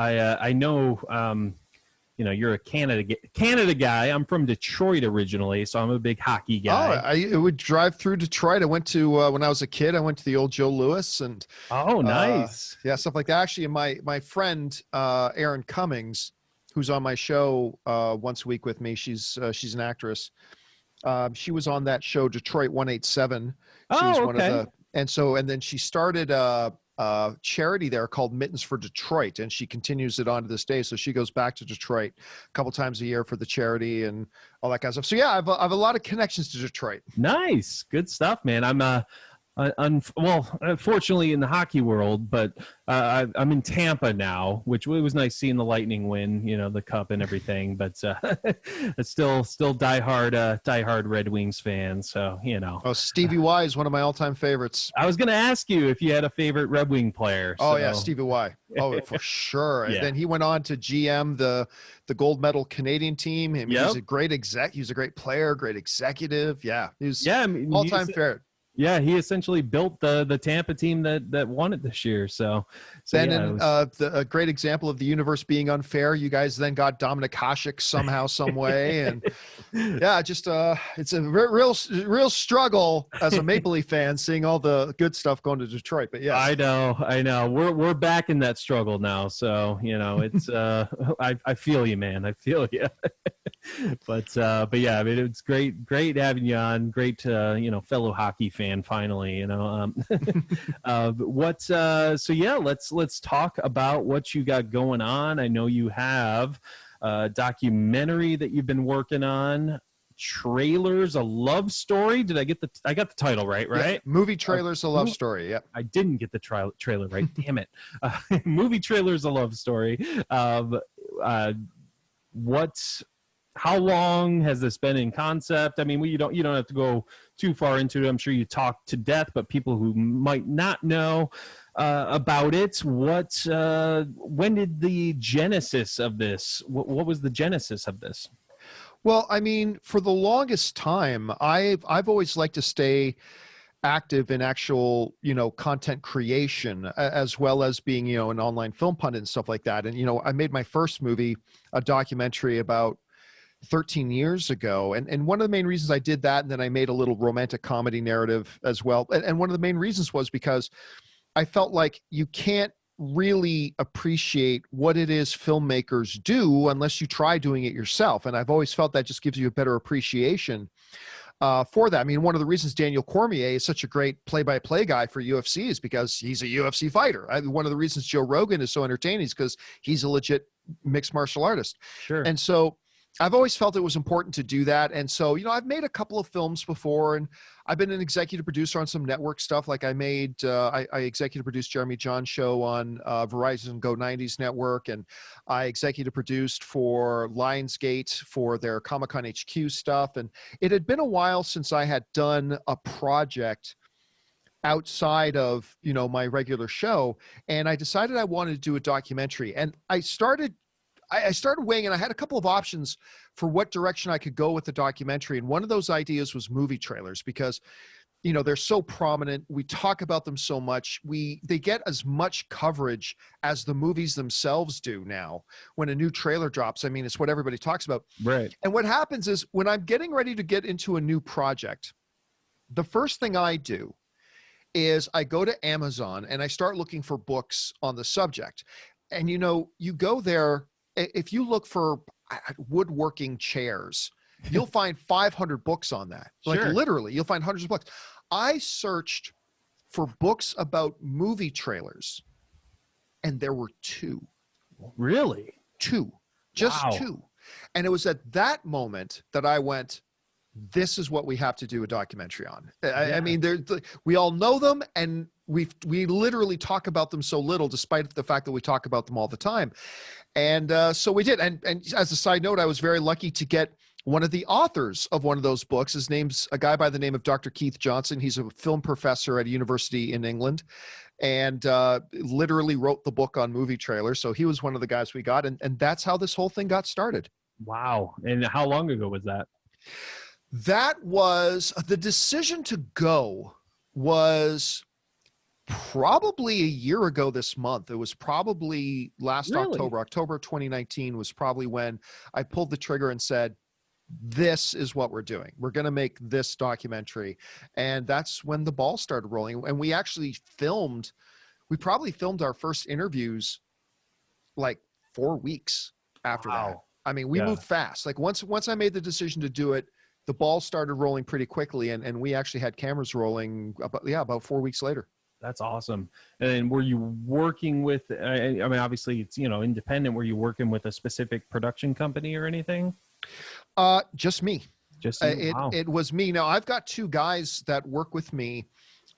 I know, you're a Canada guy. I'm from Detroit originally, so I'm a big hockey guy. I would drive through Detroit. I went to when I was a kid. I went to the old Joe Louis and nice. stuff like that. Actually, my friend Erin Cummings, who's on my show once a week with me. She's an actress. She was on that show Detroit 187. She was one of the and then she started charity there called Mittens for Detroit, and she continues it on to this day. So she goes back to Detroit a couple times a year for the charity and all that kind of stuff. So yeah, I've a lot of connections to Detroit. Nice, good stuff, man. I'm unfortunately in the hockey world, but I'm in Tampa now, which it was nice seeing the Lightning win, the cup and everything. But it's still diehard Red Wings fan. So Oh, Stevie Y is one of my all-time favorites. I was going to ask you if you had a favorite Red Wing player. Oh yeah, Stevie Y. Oh, for sure. And then he went on to GM the gold medal Canadian team. I mean, he's a great exec. He's a great player, great executive. Yeah, he's all-time favorite. Yeah, he essentially built the Tampa team that won it this year. So a great example of the universe being unfair. You guys then got Dominic Hasek somehow, some way, and it's a real struggle as a Maple Leaf fan seeing all the good stuff going to Detroit. But yeah, I know. We're back in that struggle now. So it's I feel you, man. I feel you. But yeah, I mean, it's great having you on. Great, fellow hockey fan. Finally, let's talk about what you got going on. I know you have a documentary that you've been working on. Trailers, a love story. I got the title right? Yeah, movie Trailers, a love story. Yep. I didn't get the trailer right. Damn it. Movie Trailers, a love story. How long has this been in concept? I mean, you don't have to go too far into it. I'm sure you talked to death, but people who might not know about it, when did the genesis of this? What was the genesis of this? Well, I mean, for the longest time, I've always liked to stay active in actual, content creation, as well as being, an online film pundit and stuff like that. And, I made my first movie, a documentary about 13 years ago. And one of the main reasons I did that, and then I made a little romantic comedy narrative as well. And one of the main reasons was because I felt like you can't really appreciate what it is filmmakers do unless you try doing it yourself. And I've always felt that just gives you a better appreciation for that. I mean, one of the reasons Daniel Cormier is such a great play-by-play guy for UFC is because he's a UFC fighter. One of the reasons Joe Rogan is so entertaining is because he's a legit mixed martial artist. Sure. And so I've always felt it was important to do that. And so, I've made a couple of films before, and I've been an executive producer on some network stuff. Like I executive produced Jeremy John's show on Verizon Go 90s network, and I executive produced for Lionsgate for their Comic-Con HQ stuff. And it had been a while since I had done a project outside of, my regular show. And I decided I wanted to do a documentary, and I started weighing, and I had a couple of options for what direction I could go with the documentary. And one of those ideas was movie trailers because, they're so prominent. We talk about them so much. They get as much coverage as the movies themselves do now. When a new trailer drops, I mean, it's what everybody talks about. Right. And what happens is when I'm getting ready to get into a new project, the first thing I do is I go to Amazon and I start looking for books on the subject. And, you go there. If you look for woodworking chairs, you'll find 500 books on that. Like literally, you'll find hundreds of books. I searched for books about movie trailers, and there were 2. Really? 2. Just 2. And it was at that moment that I went, this is what we have to do a documentary on. I mean, we all know them, and we literally talk about them so little, despite the fact that we talk about them all the time. And so we did. And as a side note, I was very lucky to get one of the authors of one of those books. His name's a guy by the name of Dr. Keith Johnson. He's a film professor at a university in England, and literally wrote the book on movie trailers. So he was one of the guys we got. And that's how this whole thing got started. Wow. And how long ago was that? That was the decision to go was probably a year ago this month. It was probably last Really? October 2019 was probably when I pulled the trigger and said, this is what we're doing. We're going to make this documentary. And that's when the ball started rolling. And we actually probably filmed our first interviews like 4 weeks after that. Wow. I mean, we Yeah. moved fast. Like once I made the decision to do it, the ball started rolling pretty quickly. And we actually had cameras rolling about 4 weeks later. That's awesome. And were you working with, I mean, obviously it's, independent. Were you working with a specific production company or anything? Just me. Just you? Wow. It was me. Now I've got two guys that work with me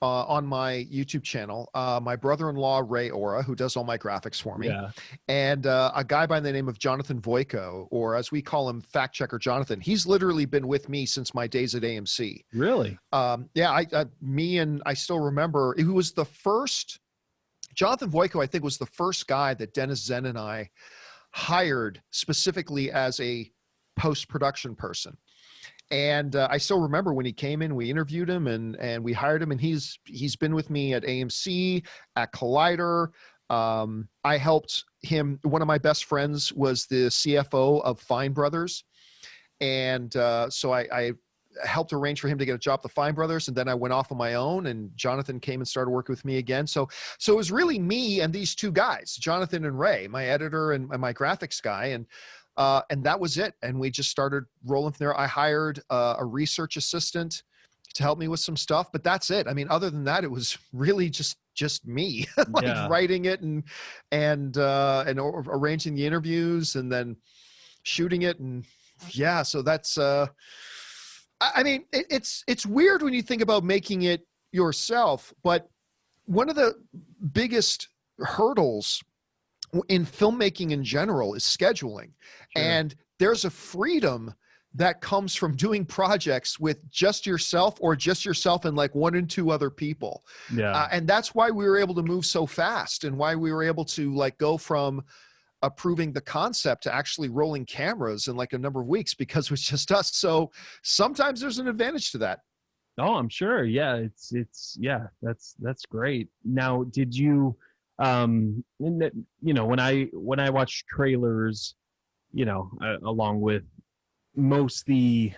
on my YouTube channel. My brother-in-law, Ray Ora, who does all my graphics for me. Yeah. And a guy by the name of Jonathan Voico, or as we call him, Fact Checker Jonathan. He's literally been with me since my days at AMC. Really? I still remember, who was the first, Jonathan Voico, I think, was the first guy that Dennis Zen and I hired specifically as a post-production person. And I still remember when he came in, we interviewed him and we hired him, and he's been with me at AMC, at Collider. I helped him. One of my best friends was the CFO of Fine Brothers. And so I helped arrange for him to get a job at the Fine Brothers. And then I went off on my own, and Jonathan came and started working with me again. So it was really me and these two guys, Jonathan and Ray, my editor and my graphics guy. And that was it. And we just started rolling from there. I hired a research assistant to help me with some stuff, but that's it. I mean, other than that, it was really just me, writing it and arranging the interviews and then shooting it. And yeah, so that's, I mean, it's weird when you think about making it yourself, but one of the biggest hurdles in filmmaking in general is scheduling. Sure. And there's a freedom that comes from doing projects with just yourself and like one and two other people. Yeah. And that's why we were able to move so fast, and why we were able to like go from approving the concept to actually rolling cameras in like a number of weeks, because it was just us. So sometimes there's an advantage to that. Oh, I'm sure. Yeah. That's great. Now, did you, when I watch trailers, along with most the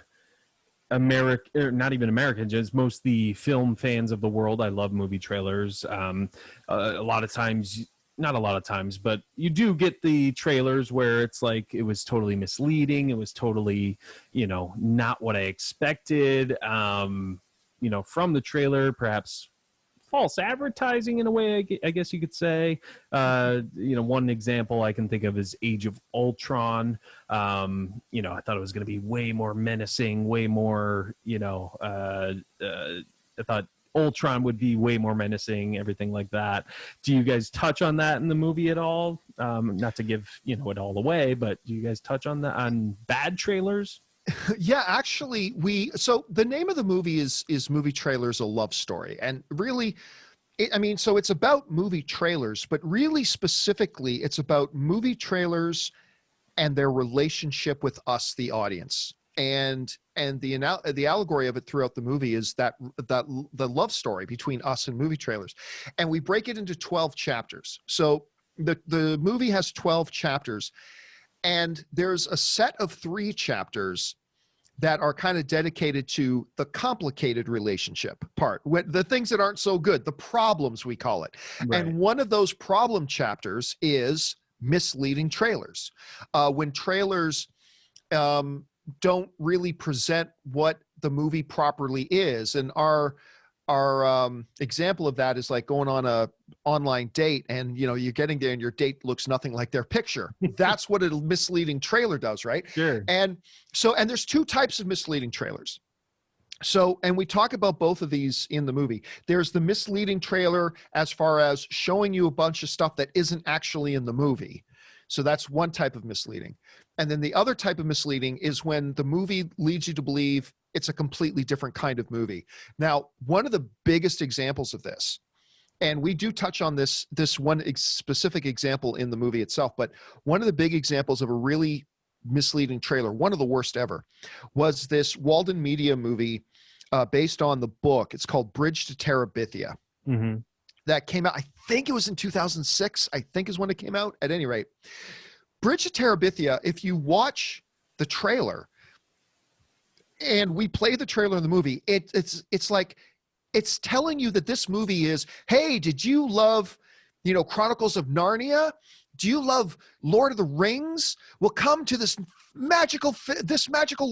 not even Americans, just most the film fans of the world, I love movie trailers. A lot of times, not a lot of times, but you do get the trailers where it's like, it was totally misleading. It was totally, not what I expected, from the trailer, perhaps false advertising in a way, I guess you could say. One example I can think of is Age of Ultron. I thought it was going to be way more menacing, way more, I thought Ultron would be way more menacing, everything like that. Do you guys touch on that in the movie at all? Not to give, it all away, but do you guys touch on that, on bad trailers? Yeah, actually, so the name of the movie is Movie Trailers, A Love Story. And really, so it's about movie trailers, but really specifically, it's about movie trailers and their relationship with us, the audience. And the allegory of it throughout the movie is that the love story between us and movie trailers. And we break it into 12 chapters. So the movie has 12 chapters. And there's a set of 3 chapters that are kind of dedicated to the complicated relationship part, the things that aren't so good, the problems, we call it. Right. And one of those problem chapters is misleading trailers. When trailers don't really present what the movie properly is. And our example of that is like going on a online date, and you're getting there and your date looks nothing like their picture. That's what a misleading trailer does, right? Sure. And there's 2 types of misleading trailers. So, and we talk about both of these in the movie. There's the misleading trailer as far as showing you a bunch of stuff that isn't actually in the movie. So that's one type of misleading. And then the other type of misleading is when the movie leads you to believe it's a completely different kind of movie. Now, one of the biggest examples of this, and we do touch on this one specific example in the movie itself, but one of the big examples of a really misleading trailer, one of the worst ever, was this Walden Media movie based on the book. It's called Bridge to Terabithia. Mm-hmm. that came out. I think it was in 2006, I think is when it came out. At any rate, Bridge to Terabithia, if you watch the trailer, and we play the trailer in the movie, it's like, it's telling you that this movie is, hey, did you love, Chronicles of Narnia? Do you love Lord of the Rings? Well, come to this magical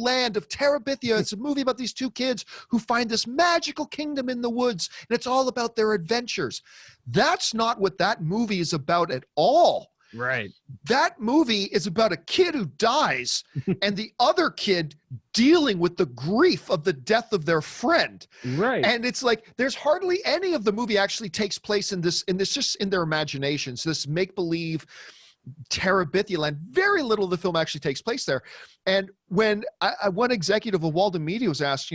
land of Terabithia. It's a movie about these two kids who find this magical kingdom in the woods, and it's all about their adventures. That's not what that movie is about at all. Right. That movie is about a kid who dies and the other kid dealing with the grief of the death of their friend. Right. And it's like, there's hardly any of the movie actually takes place in this just in their imaginations, this make-believe Terabithia land. Very little of the film actually takes place there. And when one executive of Walden Media was asked,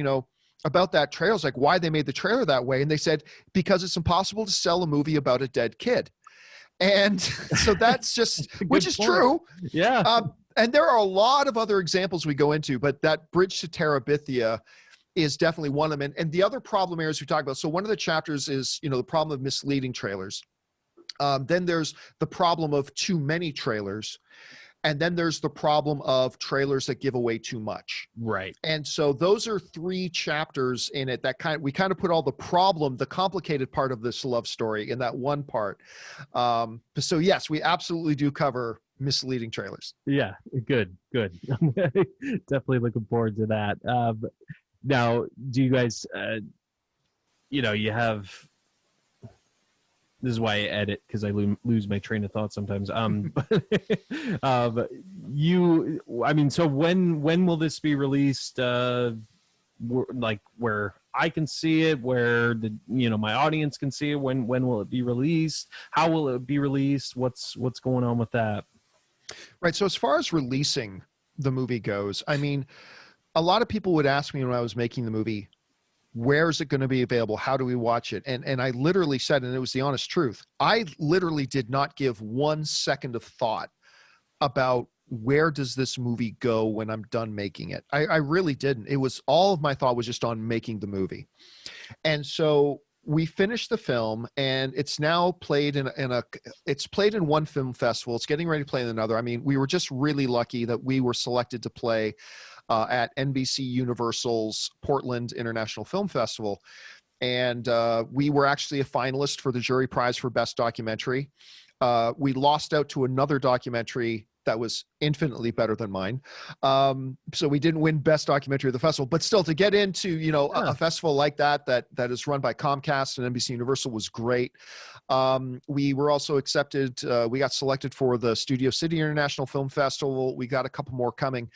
about that trailer, it's like, why they made the trailer that way. And they said, because it's impossible to sell a movie about a dead kid. And so that's just, which is true. Yeah. And there are a lot of other examples we go into, but that Bridge to Terabithia is definitely one of them. And the other problem areas we talk about, so one of the chapters is, the problem of misleading trailers. Then there's the problem of too many trailers. And then there's the problem of trailers that give away too much. Right. And so those are 3 chapters in it that we kind of put all the complicated part of this love story in that one part. So yes, we absolutely do cover misleading trailers. Yeah. Good. Definitely looking forward to that. Now, do you guys, you have, this is why I edit, because I lose my train of thought sometimes. So when will this be released? Like where I can see it, where my audience can see it. When will it be released? How will it be released? What's going on with that? Right. So as far as releasing the movie goes, I mean, a lot of people would ask me when I was making the movie, where is it going to be available? How do we watch it? And I literally said, and it was the honest truth, I literally did not give 1 second of thought about where does this movie go when I'm done making it. I really didn't. It was, all of my thought was just on making the movie. And so we finished the film, and it's now played it's played in one film festival. It's getting ready to play in another. I mean, we were just really lucky that we were selected to play at NBC Universal's Portland International Film Festival. And we were actually a finalist for the jury prize for Best Documentary. We lost out to another documentary that was infinitely better than mine. So we didn't win Best Documentary of the festival, but still to get into, a festival like that is run by Comcast and NBC Universal was great. We were also accepted. We got selected for the Studio City International Film Festival. We got a couple more coming.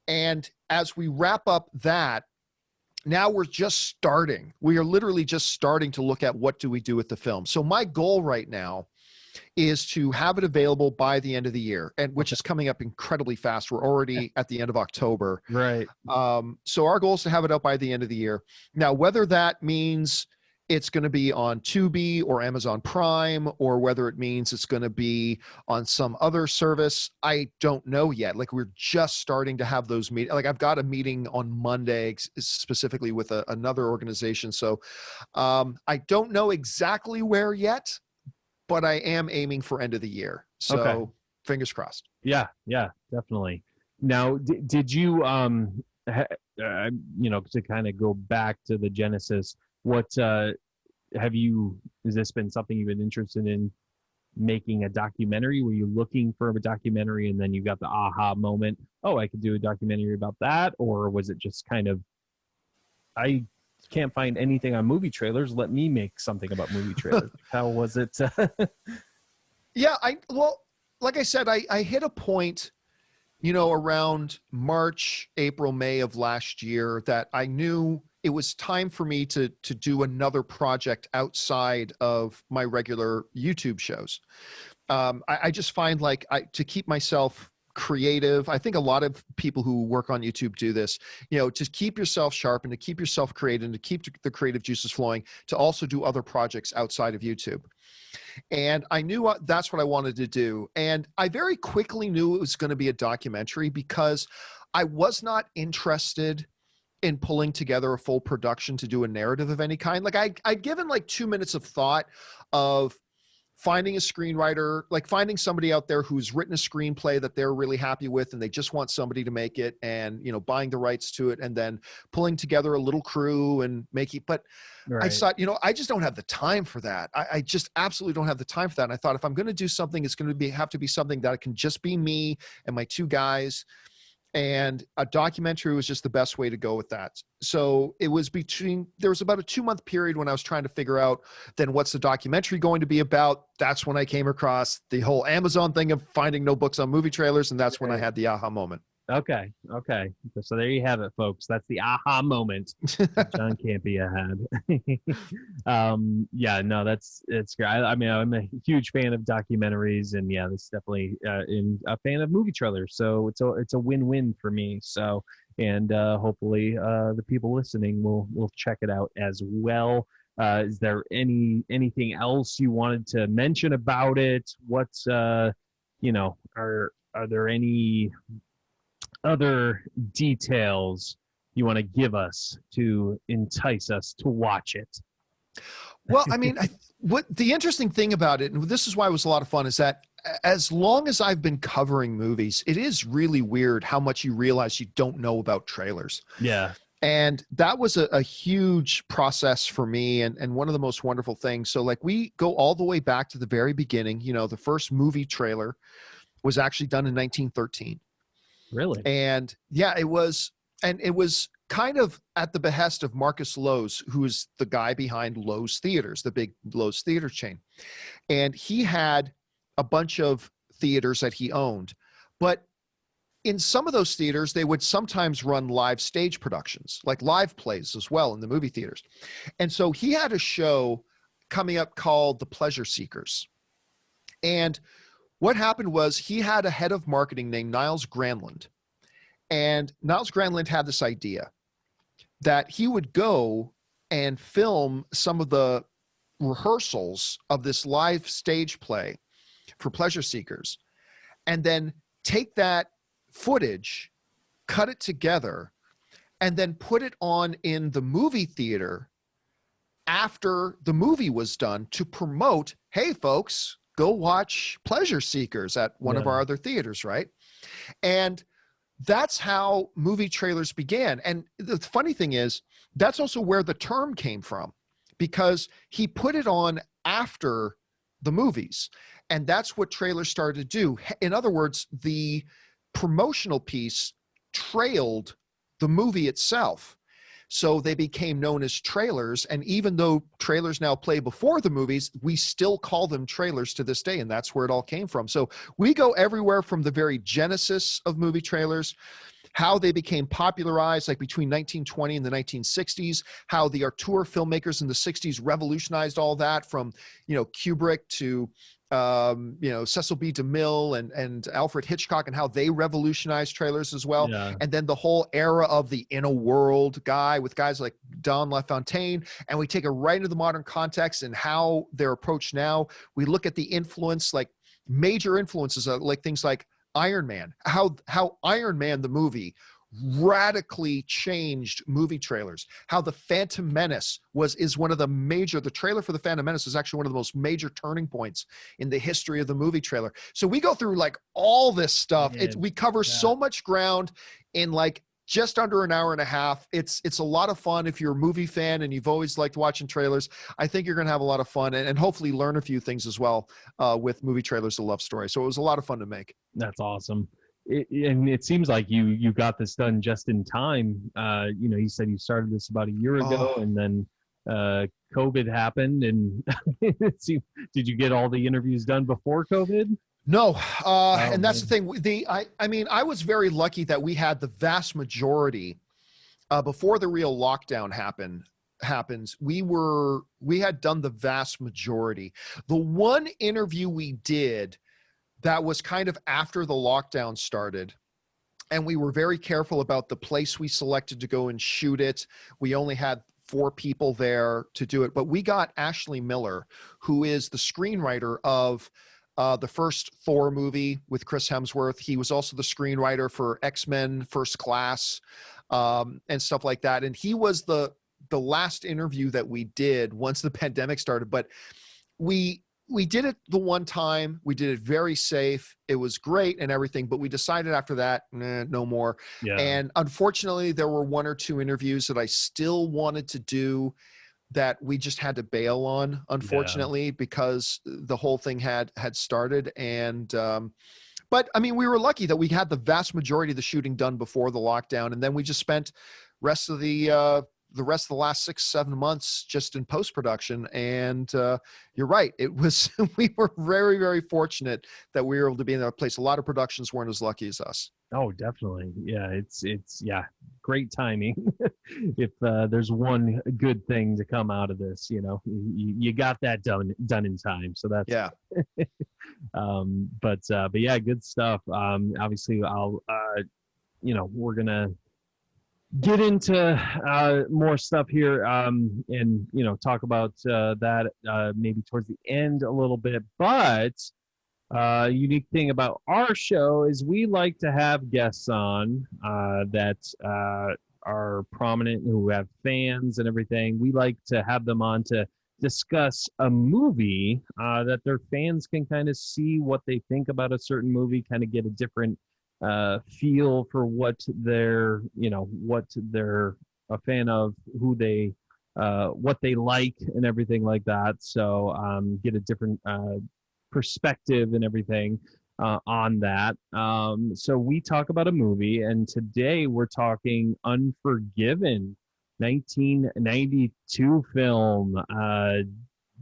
And as we wrap up that, now we're just starting. We are literally just starting to look at what do we do with the film. So my goal right now is to have it available by the end of the year, and which is coming up incredibly fast. We're already at the end of October. Right. So our goal is to have it up by the end of the year. Now, whether that means it's going to be on Tubi or Amazon Prime, or whether it means it's going to be on some other service, I don't know yet. Like, we're just starting to have those meetings. Like, I've got a meeting on Monday specifically with another organization. So I don't know exactly where yet, but I am aiming for end of the year. So Fingers crossed. Yeah, definitely. Now, did you, to kind of go back to the genesis, has this been something you've been interested in, making a documentary? Were you looking for a documentary and then you got the aha moment, oh, I could do a documentary about that? Or was it just kind of, I can't find anything on movie trailers, let me make something about movie trailers? How was it? Yeah, like I said, I hit a point, around March, April, May of last year that I knew it was time for me to do another project outside of my regular YouTube shows. I just find to keep myself creative. I think a lot of people who work on YouTube do this, to keep yourself sharp and to keep yourself creative and to keep the creative juices flowing, to also do other projects outside of YouTube. And I knew that's what I wanted to do. And I very quickly knew it was going to be a documentary, because I was not interested in pulling together a full production to do a narrative of any kind. Like I'd given like 2 minutes of thought of finding a screenwriter, like finding somebody out there who's written a screenplay that they're really happy with and they just want somebody to make it, and, you know, buying the rights to it, and then pulling together a little crew and making, but Right. I thought, you know, I just don't have the time for that. I just absolutely don't have the time for that. And I thought, if I'm going to do something, it's going to have to be something that can just be me and my two guys. And a documentary was just the best way to go with that. So it was there was about a 2-month period when I was trying to figure out, then what's the documentary going to be about? That's when I came across the whole Amazon thing of finding no books on movie trailers. And that's when I had the aha moment. Okay. So there you have it, folks. That's the aha moment that John Campea had. Yeah, no, it's great. I mean, I'm a huge fan of documentaries, and yeah, this is definitely a fan of movie trailers. So it's a win-win for me. So, and hopefully the people listening will check it out as well. Is there anything else you wanted to mention about it? What's are there any other details you want to give us to entice us to watch it? Well, I mean, what the interesting thing about it, and this is why it was a lot of fun, is that as long as I've been covering movies, it is really weird how much you realize you don't know about trailers. Yeah. And that was a huge process for me, and one of the most wonderful things. So like, we go all the way back to the very beginning. You know, the first movie trailer was actually done in 1913. Really? And yeah, it was kind of at the behest of Marcus Lowe's, who is the guy behind Lowe's Theaters, the big Lowe's theater chain. And he had a bunch of theaters that he owned, but in some of those theaters, they would sometimes run live stage productions, like live plays as well in the movie theaters. And so he had a show coming up called The Pleasure Seekers. And what happened was, he had a head of marketing named Niles Granlund. And Niles Granlund had this idea that he would go and film some of the rehearsals of this live stage play for Pleasure Seekers, and then take that footage, cut it together, and then put it on in the movie theater after the movie was done to promote, hey folks, go watch Pleasure Seekers at one of our other theaters, right? And that's how movie trailers began. And the funny thing is, that's also where the term came from, because he put it on after the movies. And that's what trailers started to do. In other words, the promotional piece trailed the movie itself. So they became known as trailers. And even though trailers now play before the movies, we still call them trailers to this day. And that's where it all came from. So we go everywhere from the very genesis of movie trailers, how they became popularized, like between 1920 and the 1960s, how the auteur filmmakers in the 60s revolutionized all that, from, you know, Kubrick to Cecil B. DeMille and Alfred Hitchcock, and how they revolutionized trailers as well. Yeah. And then the whole era of the In a World guy with guys like Don LaFontaine, and we take it right into the modern context and how they're approached now. We look at the influence, like major influences, like things like Iron Man, how Iron Man, the movie, radically changed movie trailers, how the Phantom Menace is one of the trailer for the Phantom Menace is actually one of the most major turning points in the history of the movie trailer. So we go through like all this stuff. We cover so much ground in like just under an hour and a half. It's a lot of fun. If you're a movie fan and you've always liked watching trailers, I think you're going to have a lot of fun and hopefully learn a few things as well with movie trailers, a love story. So it was a lot of fun to make. That's awesome. And it seems like you got this done just in time. You said you started this about a year ago, and then COVID happened. And did you get all the interviews done before COVID? No, and that's the thing. I was very lucky that we had the vast majority before the real lockdown happens. We had done the vast majority. The one interview we did that was kind of after the lockdown started, and we were very careful about the place we selected to go and shoot it. We only had 4 people there to do it, but we got Ashley Miller, who is the screenwriter of the first Thor movie with Chris Hemsworth. He was also the screenwriter for X-Men First Class. and stuff like that. And he was the last interview that we did once the pandemic started, but we did it the one time. We did it very safe. It was great and everything, but we decided after that, no more. Yeah. And unfortunately, there were 1 or 2 interviews that I still wanted to do that we just had to bail on, unfortunately, because the whole thing had started. And, but I mean, we were lucky that we had the vast majority of the shooting done before the lockdown. And then we just spent rest of the rest of the last 6-7 months just in post-production. And you're right. It was, we were very, very fortunate that we were able to be in that place. A lot of productions weren't as lucky as us. Oh, definitely. Yeah. It's great timing. If there's one good thing to come out of this, you got that done in time. So that's, yeah. But yeah, good stuff. Obviously I'll, we're going to get into more stuff here, and talk about that maybe towards the end a little bit. But unique thing about our show is we like to have guests on that are prominent, who have fans and everything. We like to have them on to discuss a movie that their fans can kind of see what they think about a certain movie, kind of get a different feel for what they're a fan of, who they what they like and everything like that. So get a different perspective and everything on that. So we talk about a movie, and today we're talking Unforgiven, 1992 film,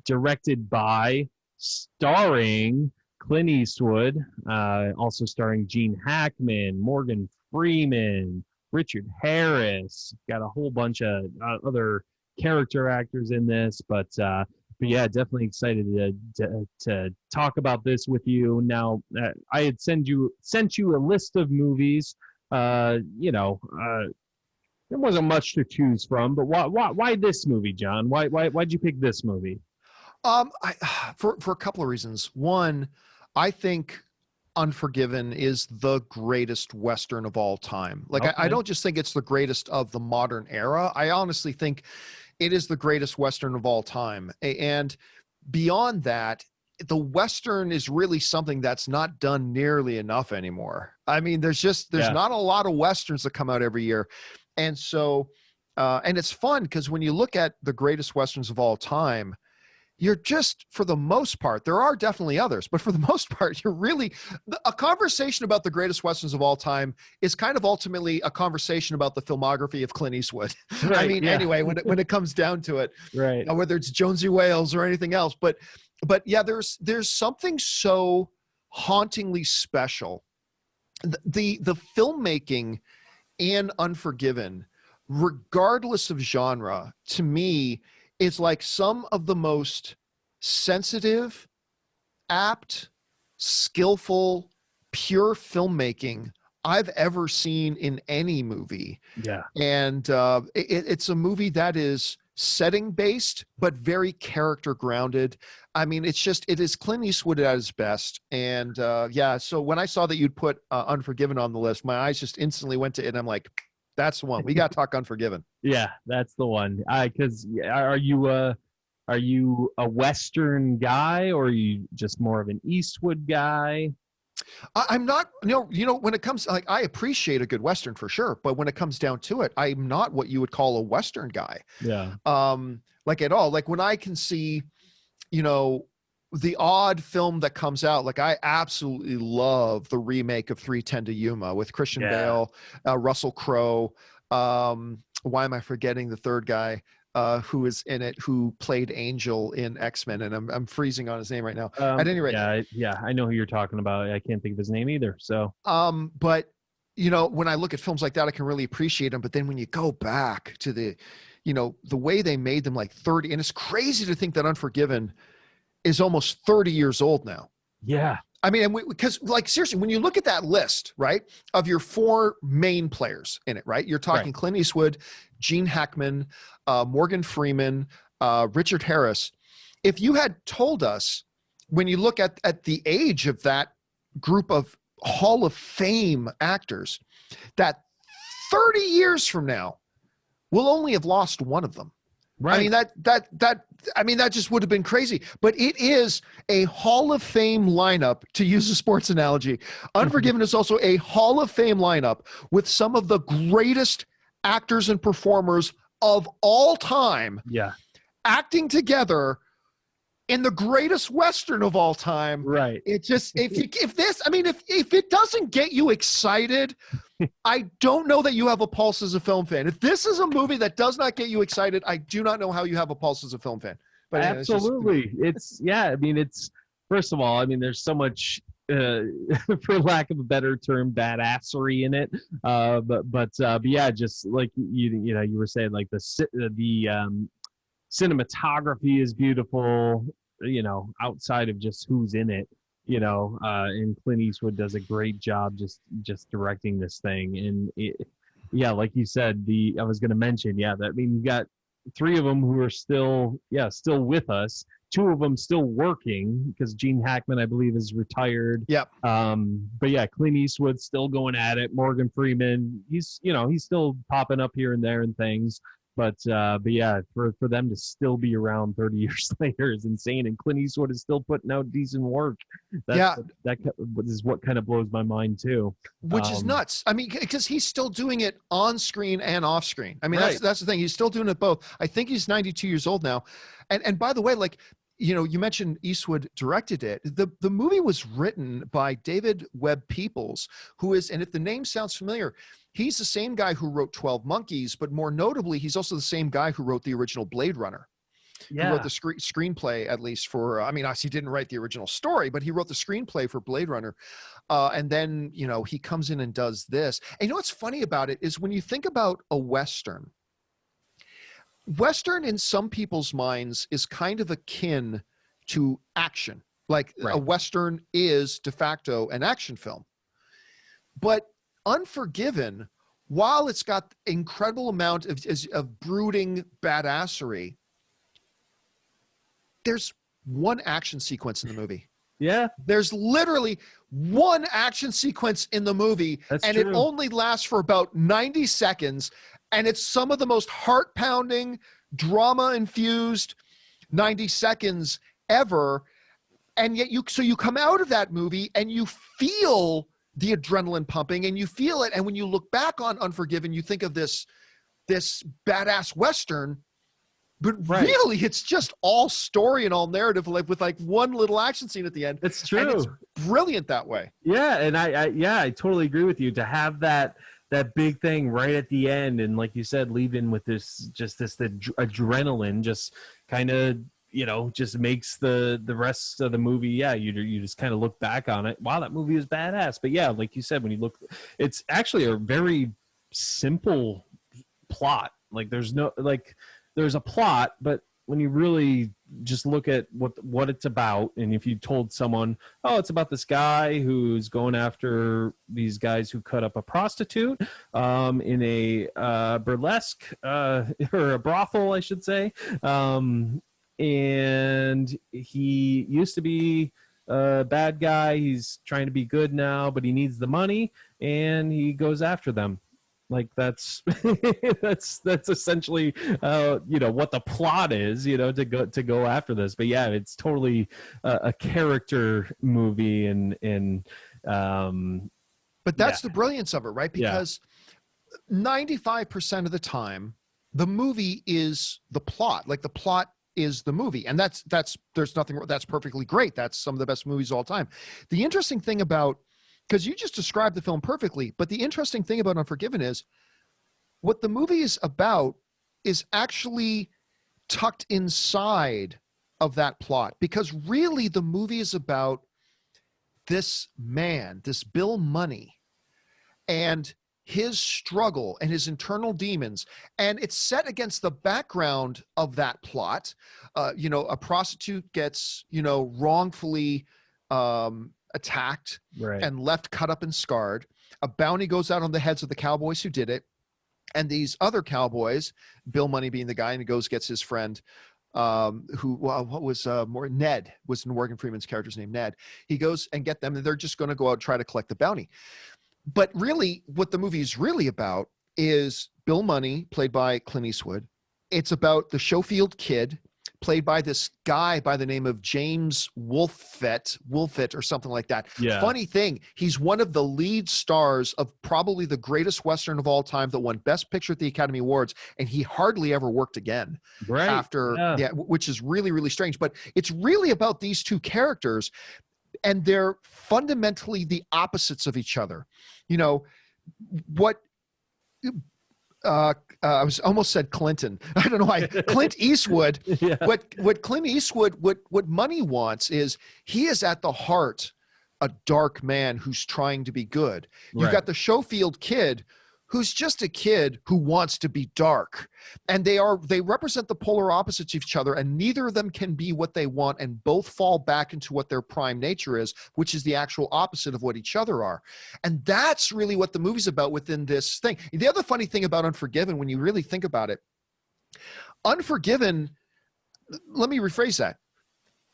directed by, starring Clint Eastwood, also starring Gene Hackman, Morgan Freeman, Richard Harris. Got a whole bunch of other character actors in this, but yeah, definitely excited to talk about this with you. Now, I had sent you a list of movies. There wasn't much to choose from, but why this movie, John? Why'd you pick this movie? For a couple of reasons. One, I think Unforgiven is the greatest Western of all time. Like, okay. I don't just think it's the greatest of the modern era. I honestly think it is the greatest Western of all time. And beyond that, the Western is really something that's not done nearly enough anymore. I mean, there's not a lot of Westerns that come out every year. And so, and it's fun because when you look at the greatest Westerns of all time, you're just, for the most part, there are definitely others, but for the most part, you're really, a conversation about the greatest Westerns of all time is kind of ultimately a conversation about the filmography of Clint Eastwood. Right, I mean, yeah. Anyway, when it comes down to it, right. Whether it's Jonesy Wales or anything else, but yeah, there's something so hauntingly special. The filmmaking in Unforgiven, regardless of genre, to me, is like some of the most sensitive, apt, skillful, pure filmmaking I've ever seen in any movie. Yeah. And it's a movie that is setting based, but very character grounded. I mean, it is Clint Eastwood at his best. And yeah, so when I saw that you'd put Unforgiven on the list, my eyes just instantly went to it. And I'm like, that's the one. We got to talk Unforgiven. Yeah, that's the one. Because are you a Western guy, or are you just more of an Eastwood guy? I'm not, when it comes, like, I appreciate a good Western for sure, but when it comes down to it, I'm not what you would call a Western guy. Yeah. Like at all. Like when I can see, the odd film that comes out, like I absolutely love the remake of 3:10 to Yuma with Christian Bale, Russell Crowe. Why am I forgetting the third guy who is in it, who played Angel in X-Men? And I'm freezing on his name right now. At any rate, yeah, I know who you're talking about. I can't think of his name either. So, but when I look at films like that, I can really appreciate them. But then when you go back to the way they made them, like 30, and it's crazy to think that Unforgiven is almost 30 years old now. Yeah. I mean, because like, seriously, when you look at that list, right, of your 4 main players in it, right, you're talking Clint Eastwood, Gene Hackman, Morgan Freeman, Richard Harris. If you had told us, when you look at the age of that group of Hall of Fame actors, that 30 years from now, we'll only have lost one of them. Right. I mean, that just would have been crazy, but it is a Hall of Fame lineup, to use a sports analogy. Unforgiven is also a Hall of Fame lineup with some of the greatest actors and performers of all time. Yeah. Acting together in the greatest Western of all time. Right. It just, if it doesn't get you excited, I don't know that you have a pulse as a film fan. If this is a movie that does not get you excited, I do not know how you have a pulse as a film fan. But absolutely. It's first of all, I mean, there's so much, for lack of a better term, badassery in it. But yeah, just like you were saying, like the cinematography is beautiful, outside of just who's in it, and Clint Eastwood does a great job just directing this thing. And like you said, I was going to mention, you got 3 of them who are still with us, 2 of them still working, because Gene Hackman, I believe, is retired. Yep. But yeah, Clint Eastwood's still going at it. Morgan Freeman, he's still popping up here and there and things. But yeah, for them to still be around 30 years later is insane. And Clint Eastwood is still putting out decent work. That is what kind of blows my mind too. Which is nuts. I mean, because he's still doing it on screen and off screen. I mean, right. that's the thing. He's still doing it both. I think he's 92 years old now. And by the way, like, you mentioned Eastwood directed it. The movie was written by David Webb Peoples, who is, and if the name sounds familiar, he's the same guy who wrote 12 Monkeys, but more notably, he's also the same guy who wrote the original Blade Runner. Yeah. He wrote the screenplay, at least for, obviously he didn't write the original story, but he wrote the screenplay for Blade Runner. And then, he comes in and does this. And what's funny about it is when you think about a Western in some people's minds is kind of akin to action. Like right. A Western is de facto an action film. But Unforgiven, while it's got incredible amount of brooding badassery, there's one action sequence in the movie. Yeah. There's literally one action sequence in the movie. That's and true. It only lasts for about 90 seconds. And it's some of the most heart-pounding, drama-infused 90 seconds ever. And yet you come out of that movie and you feel the adrenaline pumping and you feel it. And when you look back on Unforgiven, you think of this badass Western, but right. Really it's just all story and all narrative, like with like one little action scene at the end. It's true. And it's brilliant that way. Yeah. And I totally agree with you to have that big thing right at the end. And like you said, leaving with the adrenaline just kind of, just makes the rest of the movie. Yeah. You just kind of look back on it. Wow, that movie is badass. But yeah, like you said, when you look, it's actually a very simple plot. Like there's a plot, but when you really just look at what it's about, and if you told someone, oh, it's about this guy who's going after these guys who cut up a prostitute in a burlesque or a brothel, I should say, and he used to be a bad guy. He's trying to be good now, but he needs the money, and he goes after them. Like that's essentially what the plot is, to go after this. But yeah, it's totally a character movie, and but that's the brilliance of it, right? Because 95% of the time the movie is the plot. Like the plot is the movie, and that's there's nothing, that's perfectly great. That's some of the best movies of all time. The interesting thing about, because you just described the film perfectly, but the interesting thing about Unforgiven is what the movie is about is actually tucked inside of that plot, because really the movie is about this man, this Bill Money, and his struggle and his internal demons. And it's set against the background of that plot. A prostitute gets, wrongfully attacked, right, and left cut up and scarred. A bounty goes out on the heads of the cowboys who did it. And these other cowboys, Bill Money being the guy, and he gets his friend, Ned was Morgan Freeman's character's name, Ned. He goes and get them, and they're just going to go out and try to collect the bounty. But really, what the movie is really about is Bill Money, played by Clint Eastwood. It's about the Schofield kid, played by this guy by the name of James Wolfett or something like that. Yeah. Funny thing, he's one of the lead stars of probably the greatest Western of all time that won Best Picture at the Academy Awards, and he hardly ever worked again after, which is really, really strange. But it's really about these two characters, and they're fundamentally the opposites of each other. You know, what I was almost said Clinton. I don't know why. Clint Eastwood. Yeah. What Clint Eastwood, what Money wants is, he is at the heart a dark man who's trying to be good. You've got the Schofield kid, who's just a kid who wants to be dark, and they represent the polar opposites of each other, and neither of them can be what they want, and both fall back into what their prime nature is, which is the actual opposite of what each other are. And that's really what the movie's about within this thing. The other funny thing about Unforgiven, when you really think about it, Unforgiven, let me rephrase that.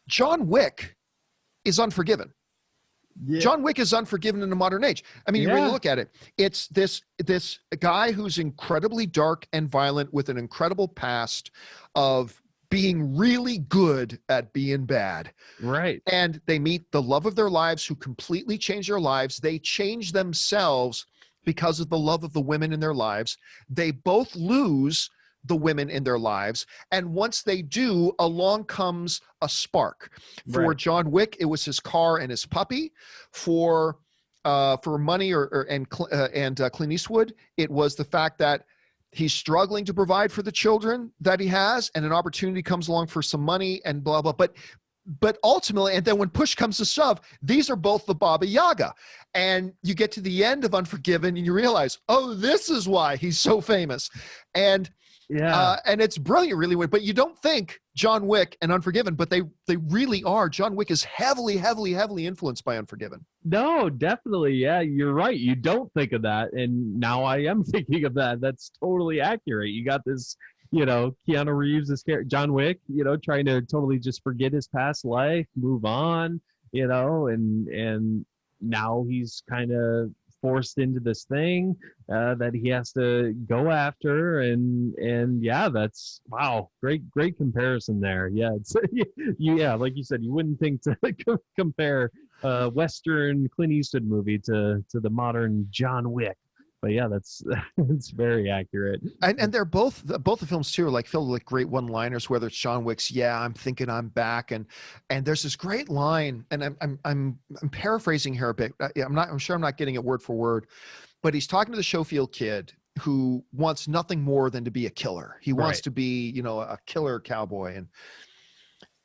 John Wick is Unforgiven. Yeah. John Wick is Unforgiven in the modern age. I mean, you really look at it. It's this guy who's incredibly dark and violent with an incredible past of being really good at being bad. Right. And they meet the love of their lives, who completely change their lives. They change themselves because of the love of the women in their lives. They both lose the women in their lives, and once they do, along comes a spark. For John Wick, it was his car and his puppy. For Money and Clint Eastwood, it was the fact that he's struggling to provide for the children that he has, and an opportunity comes along for some money and blah blah. But ultimately, and then when push comes to shove, these are both the Baba Yaga. And you get to the end of Unforgiven and you realize, oh, this is why he's so famous. And and it's brilliant, really. But you don't think John Wick and Unforgiven, but they really are. John Wick is heavily, heavily, heavily influenced by Unforgiven. No, definitely. Yeah, you're right. You don't think of that. And now I am thinking of that. That's totally accurate. You got this, Keanu Reeves, this character, John Wick, trying to totally just forget his past life, move on, and now he's kind of forced into this thing that he has to go after, and that's great comparison there. It's like you said, you wouldn't think to compare Western Clint Eastwood movie to the modern John Wick, but that's very accurate. And they're both the films too are like filled with great one-liners, whether it's John Wick's I'm thinking I'm back, and there's this great line, and I'm paraphrasing here a bit. I'm sure I'm not getting it word for word, but he's talking to the Schofield kid who wants nothing more than to be a killer. He wants to be, a killer cowboy,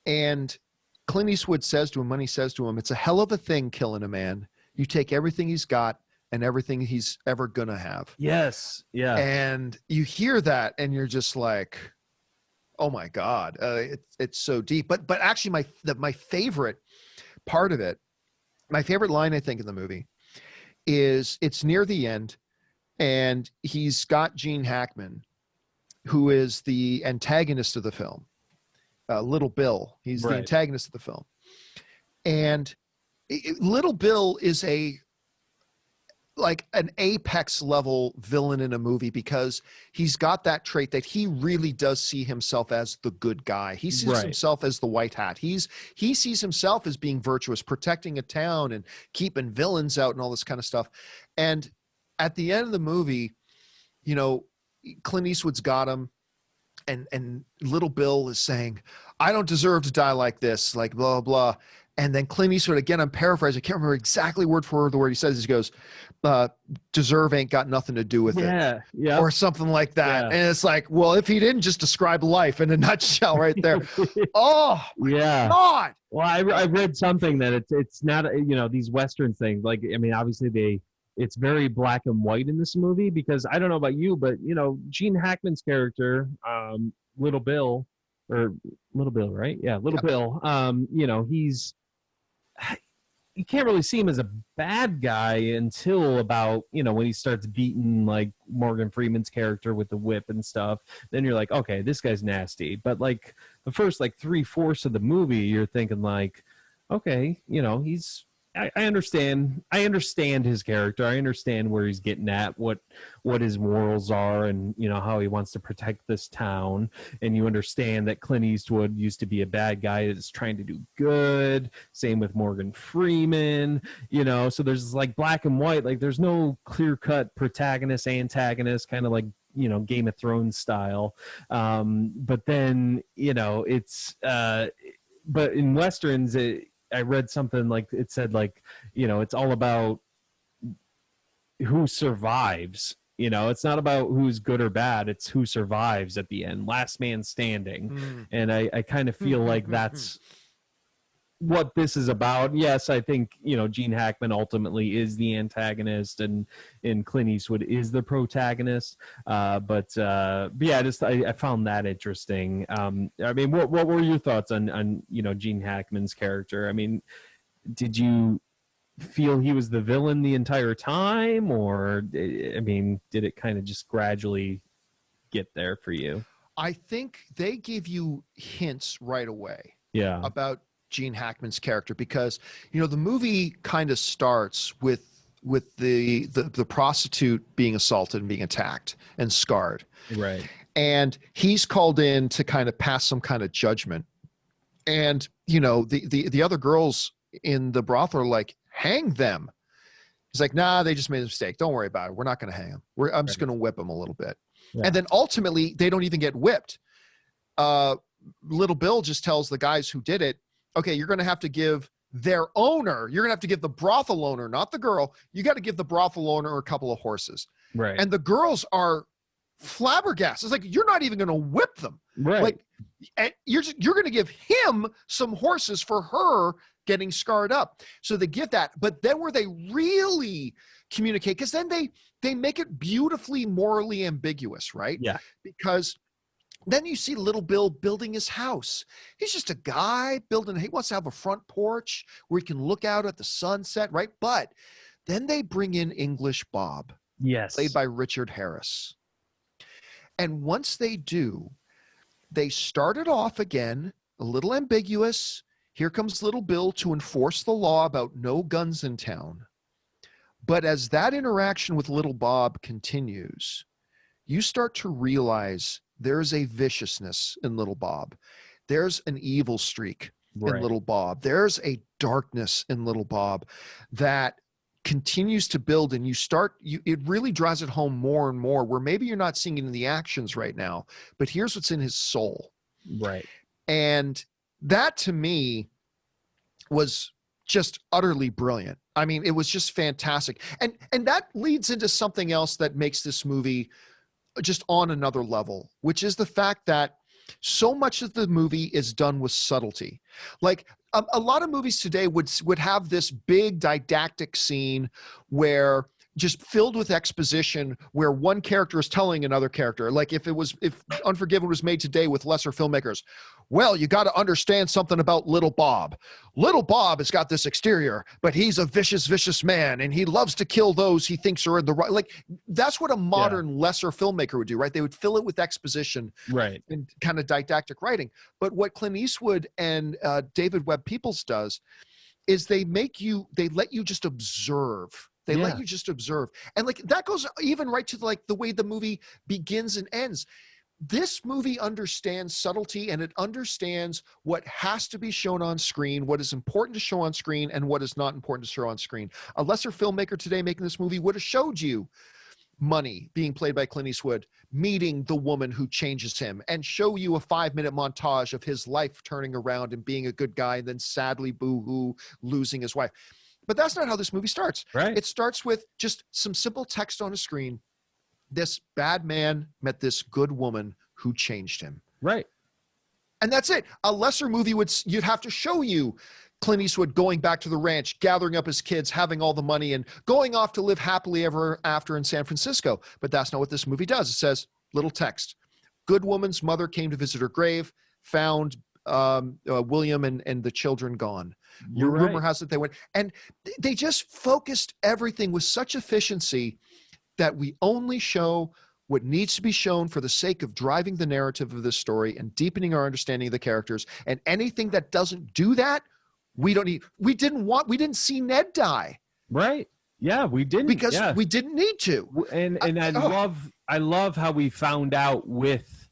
and Clint Eastwood says to him, Money says to him, it's a hell of a thing killing a man. You take everything he's got and everything he's ever gonna have. Yes. Yeah. And you hear that and you're just like, oh my God, it's so deep. But actually my favorite part of it, my favorite line, I think, in the movie is it's near the end, and he's got Gene Hackman, who is the antagonist of the film, Little Bill. He's the antagonist of the film. And Little Bill is like an apex level villain in a movie, because he's got that trait that he really does see himself as the good guy. He sees himself as the white hat. He sees himself as being virtuous, protecting a town and keeping villains out and all this kind of stuff. And at the end of the movie, Clint Eastwood's got him, and Little Bill is saying, I don't deserve to die like this, like blah, blah. And then Clint Eastwood, again, I'm paraphrasing, I can't remember exactly word for word the word he says. He goes, deserve ain't got nothing to do with it. Yeah. Or something like that. Yeah. And it's like, well, if he didn't just describe life in a nutshell right there. Oh, my God. Well, I read something that it's not, these Western things, like, I mean, obviously it's very black and white in this movie, because I don't know about you, but, Gene Hackman's character, Little Bill, right? Yeah, Little Bill, you can't really see him as a bad guy until about, when he starts beating like Morgan Freeman's character with the whip and stuff. Then you're like, okay, this guy's nasty. But like the first like 3/4 of the movie, you're thinking like, okay, he's I understand. I understand his character. I understand where he's getting at, what his morals are, and how he wants to protect this town. And you understand that Clint Eastwood used to be a bad guy that's trying to do good. Same with Morgan Freeman. So there's like black and white. Like there's no clear cut protagonist, antagonist, kind of like Game of Thrones style. But then it's but in westerns I read something like it said like it's all about who survives. It's not about who's good or bad, it's who survives at the end, last man standing. And I kind of feel like that's what this is about. Yes, I think Gene Hackman ultimately is the antagonist, and Clint Eastwood is the protagonist. But yeah, I found that interesting. I mean, what were your thoughts on Gene Hackman's character? I mean, did you feel he was the villain the entire time, or I mean, did it kind of just gradually get there for you? I think they give you hints right away. Yeah. About Gene Hackman's character, because the movie kind of starts with the prostitute being assaulted and being attacked and scarred, right? And he's called in to kind of pass some kind of judgment, and the other girls in the brothel are like, hang them. He's like, nah, they just made a mistake, don't worry about it, we're not going to hang them, I'm just going to whip them a little bit. Yeah. And then ultimately they don't even get whipped. Little Bill just tells the guys who did it, okay, you're going to have to give their owner, you're going to have to give the brothel owner, not the girl, you got to give the brothel owner a couple of horses. Right. And the girls are flabbergasted. It's like, you're not even going to whip them. Right. Like, and you're going to give him some horses for her getting scarred up. So they give that. But then where they really communicate, because then they make it beautifully morally ambiguous, right? Yeah. Because then you see Little Bill building his house. He's just a guy building. He wants to have a front porch where he can look out at the sunset, right? But then they bring in English Bob, yes, played by Richard Harris. And once they do, they started off again a little ambiguous. Here comes Little Bill to enforce the law about no guns in town. But as that interaction with Little Bob continues, you start to realize there's a viciousness in Little Bob. There's an evil streak in Little Bob. There's a darkness in Little Bob that continues to build, and it really drives it home more and more, where maybe you're not seeing it in the actions right now, but here's what's in his soul. Right. And that to me was just utterly brilliant. I mean, it was just fantastic. And that leads into something else that makes this movie just on another level, which is the fact that so much of the movie is done with subtlety. Like a lot of movies today would have this big didactic scene where just filled with exposition, where one character is telling another character. Like if Unforgiven was made today with lesser filmmakers, well, you got to understand something about Little Bob. Little Bob has got this exterior, but he's a vicious, vicious man, and he loves to kill those he thinks are in the right. Like that's what a modern lesser filmmaker would do, right? They would fill it with exposition, right, and kind of didactic writing. But what Clint Eastwood and David Webb Peoples does is they let you just observe. They let you just observe. And like that goes even right to like the way the movie begins and ends. This movie understands subtlety, and it understands what has to be shown on screen, what is important to show on screen, and what is not important to show on screen. A lesser filmmaker today making this movie would have showed you Money being played by Clint Eastwood, meeting the woman who changes him, and show you a 5-minute montage of his life turning around and being a good guy, and then sadly boo-hoo losing his wife. But that's not how this movie starts. Right. It starts with just some simple text on a screen. This bad man met this good woman who changed him. Right. And that's it. A lesser movie you'd have to show you Clint Eastwood going back to the ranch, gathering up his kids, having all the money, and going off to live happily ever after in San Francisco. But that's not what this movie does. It says, little text. Good woman's mother came to visit her grave, found William and the children gone. Rumor has it they went. And they just focused everything with such efficiency that we only show what needs to be shown for the sake of driving the narrative of this story and deepening our understanding of the characters. And anything that doesn't do that, We didn't see Ned die. Right. Yeah, we didn't, because yeah. we didn't need to. And I love how we found out with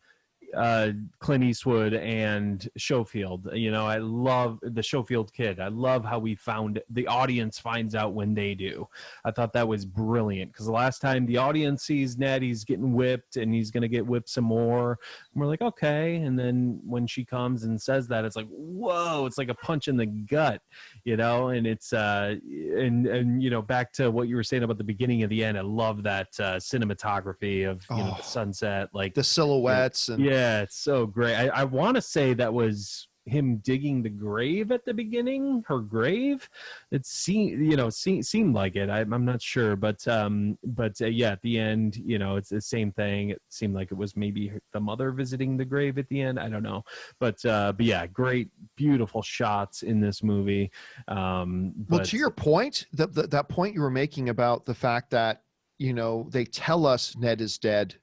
Clint Eastwood and Schofield. You know, I love the Schofield kid. I love how the audience finds out when they do. I thought that was brilliant, because the last time the audience sees Ned, he's getting whipped and he's going to get whipped some more. And we're like, okay. And then when she comes and says that, it's like, whoa, it's like a punch in the gut, you know? And it's, and you know, back to what you were saying about the beginning of the end, I love that cinematography of, you know, the sunset, like the silhouettes. And yeah, it's so great. I want to say that was him digging the grave at the beginning, her grave. It seemed like it. I'm not sure, but yeah, at the end, you know, it's the same thing. It seemed like it was maybe the mother visiting the grave at the end. I don't know, but yeah, great, beautiful shots in this movie. Well, to your point, that point you were making about the fact that, you know, they tell us Ned is dead.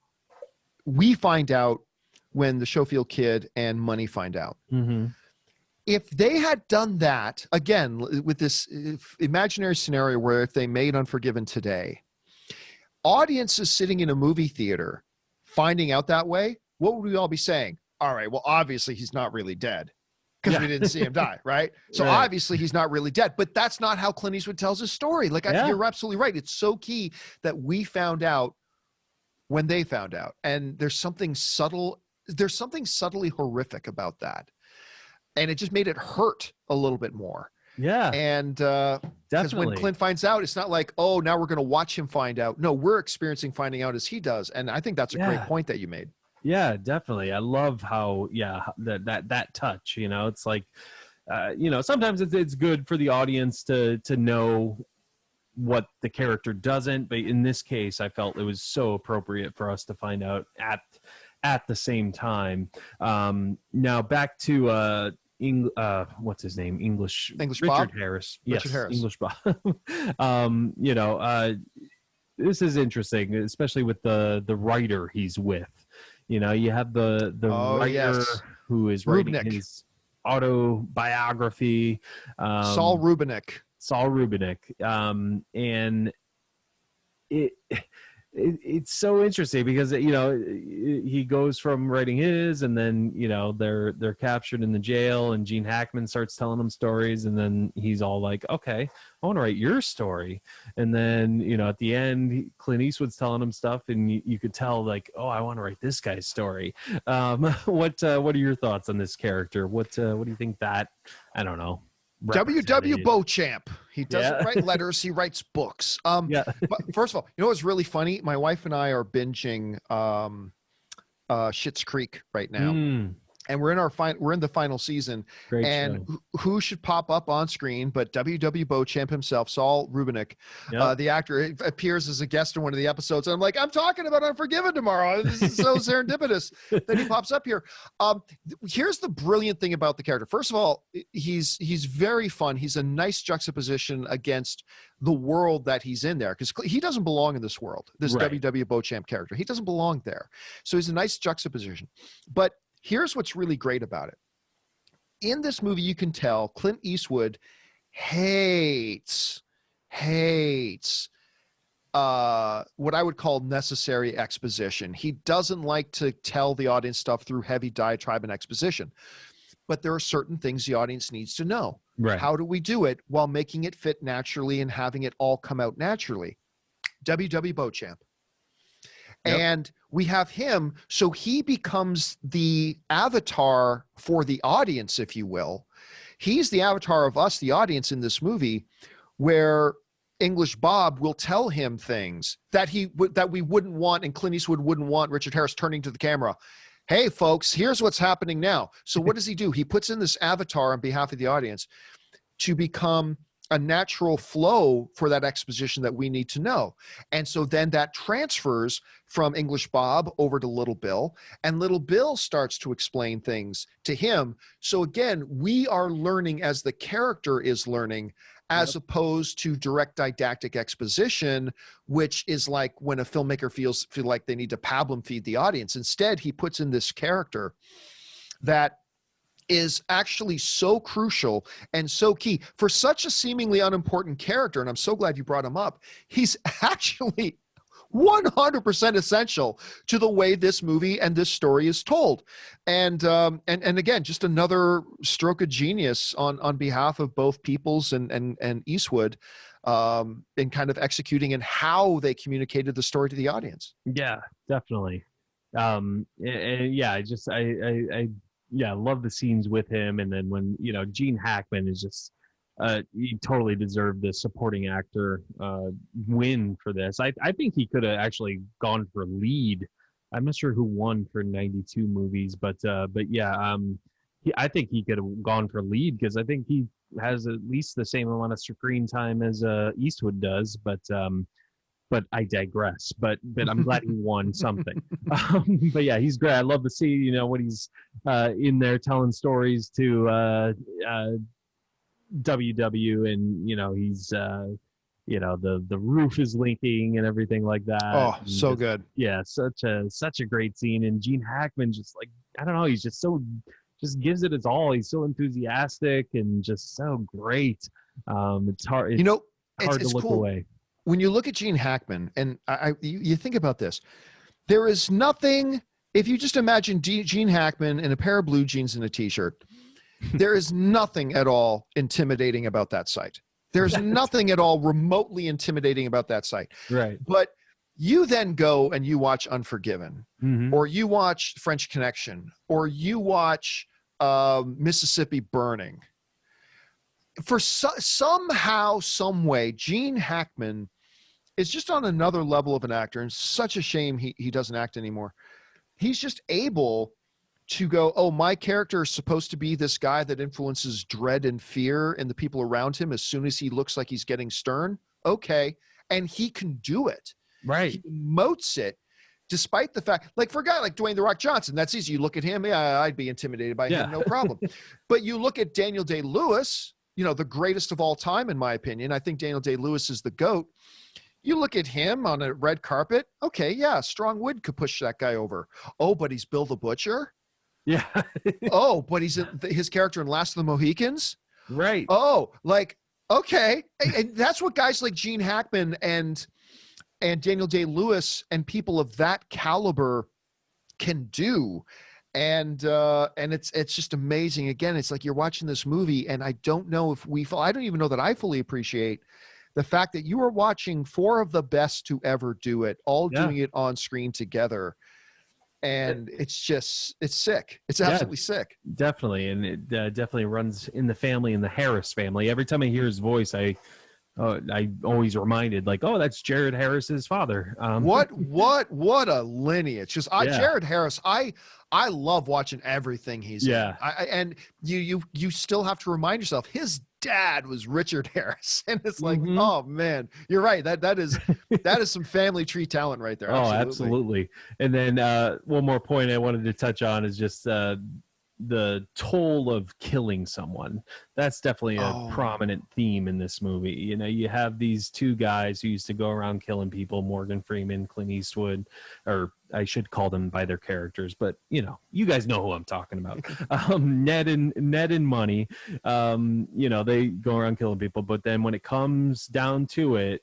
We find out when the Schofield kid and Money find out. Mm-hmm. If they had done that, again, with this imaginary scenario where if they made Unforgiven today, audiences sitting in a movie theater finding out that way, what would we all be saying? All right, well, obviously he's not really dead because we didn't see him die, right? So right. Obviously he's not really dead, but that's not how Clint Eastwood tells his story. Like, you're absolutely right. It's so key that we found out when they found out. And there's something subtly horrific about that. And it just made it hurt a little bit more. Yeah. And because when Clint finds out, it's not like, oh, now we're going to watch him find out. No, we're experiencing finding out as he does. And I think that's a great point that you made. Yeah, definitely. I love how, that touch, you know, it's like, you know, sometimes it's good for the audience to know what the character doesn't, but in this case, I felt it was so appropriate for us to find out at the same time. Now back to what's his name? English Richard Bob? Harris. Richard Yes, Harris. English Bob. You know, this is interesting, especially with the writer he's with. You know, you have the writer who is writing his autobiography. Saul Rubinek. And it's so interesting because, you know, he goes from writing his, and then, you know, they're captured in the jail, and Gene Hackman starts telling him stories, and then he's all like, okay, I want to write your story. And then, you know, at the end, Clint Eastwood's telling him stuff, and you could tell, like, oh, I want to write this guy's story. What are your thoughts on this character? What do you think that, I don't know, W.W. Beauchamp. He doesn't write letters. He writes books. But first of all, you know what's really funny? My wife and I are binging Schitt's Creek right now. And we're in the final season. Great and show. Who should pop up on screen but W.W. Beauchamp himself, Saul Rubinek, the actor, appears as a guest in one of the episodes. And I'm like, I'm talking about Unforgiven tomorrow. This is so serendipitous that he pops up here. Here's the brilliant thing about the character. First of all, he's very fun. He's a nice juxtaposition against the world that he's in there, because he doesn't belong in this world. This W.W. Beauchamp character, he doesn't belong there. So he's a nice juxtaposition. But here's what's really great about it. In this movie, you can tell Clint Eastwood hates what I would call necessary exposition. He doesn't like to tell the audience stuff through heavy diatribe and exposition. But there are certain things the audience needs to know. Right. How do we do it while making it fit naturally and having it all come out naturally? W.W. Beauchamp. Yep. And we have him, so he becomes the avatar for the audience, if you will. He's the avatar of us, the audience, in this movie, where English Bob will tell him things that we wouldn't want, and Clint Eastwood wouldn't want Richard Harris turning to the camera. Hey, folks, here's what's happening now. So what does he do? He puts in this avatar on behalf of the audience to become a natural flow for that exposition that we need to know. And so then that transfers from English Bob over to Little Bill, and Little Bill starts to explain things to him. So again, we are learning as the character is learning, as opposed to direct didactic exposition, which is like when a filmmaker feel like they need to pablum feed the audience. Instead, he puts in this character that is actually so crucial and so key for such a seemingly unimportant character. And I'm so glad you brought him up. He's actually 100% essential to the way this movie and this story is told. And again, just another stroke of genius on behalf of both Peoples and Eastwood, in kind of executing and how they communicated the story to the audience. Yeah, definitely. And yeah, I love the scenes with him. And then when, Gene Hackman is just, he totally deserved the supporting actor win for this. I think he could have actually gone for lead. I'm not sure who won for 92 movies, but yeah, I think he could have gone for lead because I think he has at least the same amount of screen time as Eastwood does. But I digress. But I'm glad he won something. But yeah, he's great. I love to see when he's in there telling stories to WW, and he's the roof is leaking and everything like that. Oh, and so just, good. Yeah, such a great scene. And Gene Hackman just like, I don't know, he's just just gives it his all. He's so enthusiastic and just so great. It's hard. Hard to look cool. away. When you look at Gene Hackman, and you think about this, there is nothing. If you just imagine Gene Hackman in a pair of blue jeans and a t-shirt, there is nothing at all intimidating about that sight. There's nothing at all remotely intimidating about that sight. Right. But you then go and you watch Unforgiven, Mm-hmm. or you watch French Connection, or you watch Mississippi Burning. For somehow, some way, Gene Hackman is just on another level of an actor, and such a shame he doesn't act anymore. He's just able to go, oh, my character is supposed to be this guy that influences dread and fear in the people around him as soon as he looks like he's getting stern. Okay. And he can do it. Right. He emotes it, despite the fact, like for a guy like Dwayne "The Rock" Johnson, that's easy. You look at him, yeah, I'd be intimidated by him, no problem. But you look at Daniel Day-Lewis, the greatest of all time, in my opinion. I think Daniel Day-Lewis is the GOAT. You look at him on a red carpet. Okay, yeah, strong wood could push that guy over. Oh, but he's Bill the Butcher. Yeah. Oh, but he's his character in Last of the Mohicans. Right. Oh, like, okay. And that's what guys like Gene Hackman and Daniel Day-Lewis and people of that caliber can do. And it's just amazing. Again, it's like you're watching this movie, and I don't know if I don't even know that I fully appreciate the fact that you are watching four of the best to ever do it, all doing it on screen together. And it's sick. It's absolutely sick. Definitely. And it definitely runs in the family, in the Harris family. Every time I hear his voice, I always reminded, like, oh, that's Jared Harris's father. What a lineage. Just Jared Harris, I love watching everything he's in. And you still have to remind yourself his dad was Richard Harris, and it's like, oh man, you're right. That is some family tree talent right there. Oh, absolutely. And then one more point I wanted to touch on is just the toll of killing someone. That's definitely a prominent theme in this movie. You have these two guys who used to go around killing people, Morgan Freeman, Clint Eastwood, or I should call them by their characters, but you guys know who I'm talking about. Ned and Money. They go around killing people, but then when it comes down to it,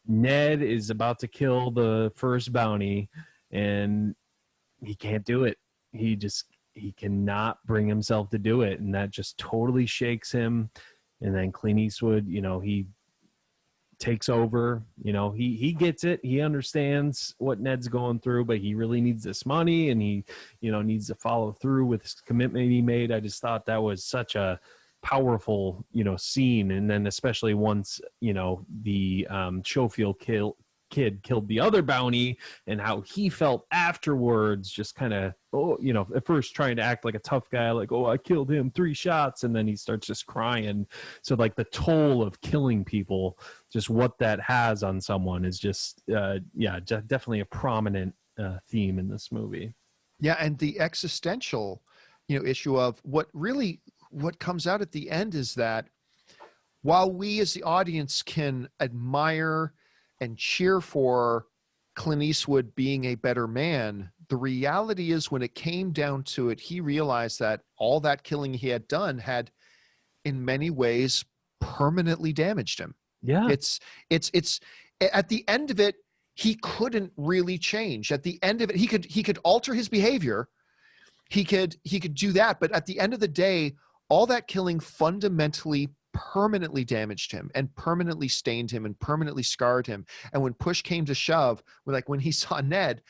Ned is about to kill the first bounty, and he can't do it. He cannot bring himself to do it, and that just totally shakes him. And then Clint Eastwood, he takes over. He gets it. He understands what Ned's going through, but he really needs this money, and he, needs to follow through with his commitment he made. I just thought that was such a powerful, scene. And then especially once, the Schofield kid killed the other bounty, and how he felt afterwards, just kind of, at first trying to act like a tough guy, like, oh, I killed him 3 shots, and then he starts just crying. So like the toll of killing people, just what that has on someone is just definitely a prominent theme in this movie. Yeah. And the existential issue of what comes out at the end is that while we as the audience can admire and cheer for Clint Eastwood being a better man, the reality is, when it came down to it, he realized that all that killing he had done had, in many ways, permanently damaged him. Yeah. It's at the end of it, he couldn't really change. At the end of it, he could alter his behavior. He could do that. But at the end of the day, all that killing fundamentally, permanently damaged him and permanently stained him and permanently scarred him. And when push came to shove, when he saw Ned,